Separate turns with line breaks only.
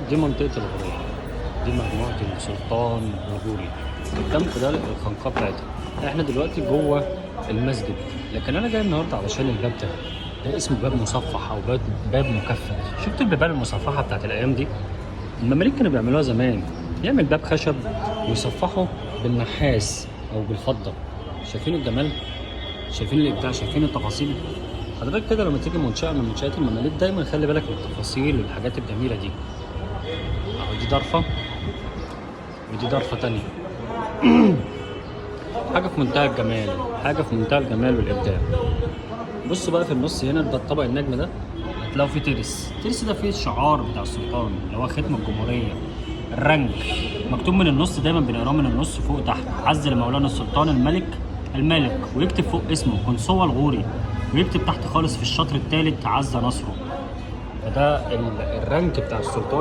دي منطقة الغورية، دي مجموعة السلطان الغوري. قدامكم ده الخنقاء بتاعتها. احنا دلوقتي جوه المسجد، لكن انا جاي النهارده علشان الباب ده. ده اسمه باب مصفح او باب مكفف. شفت البيبان المصفحة بتاعت الايام دي؟ المماليك كانوا بيعملوها زمان، يعمل باب خشب ويصفحه بالنحاس او بالفضة. شايفين الجمال؟ شايفين الابداع؟ شايفين التفاصيل؟ حضرتك كده لما تيجي منشأة من منشآت المماليك دايما خلي بالك من التفاصيل والحاجات الجميلة دي. اهو دي ضرفة ودي ضرفة تانية. حاجة في منتهى الجمال، حاجة في منتهى الجمال والإبداع. بصوا بقى في النص هنا ده الطبق النجم ده، هتلاقوا فيه ترس. الترس ده فيه الشعار بتاع السلطان اللي هو ختم الجمهورية، الرنك. مكتوب من النص، دايما بنقراه من النص فوق تحت: عز لمولانا السلطان الملك. ويكتب فوق اسمه قنصوة الغوري، ويكتب تحت خالص في الشطر الثالث: عز نصره. فده الرنك بتاع السلطان.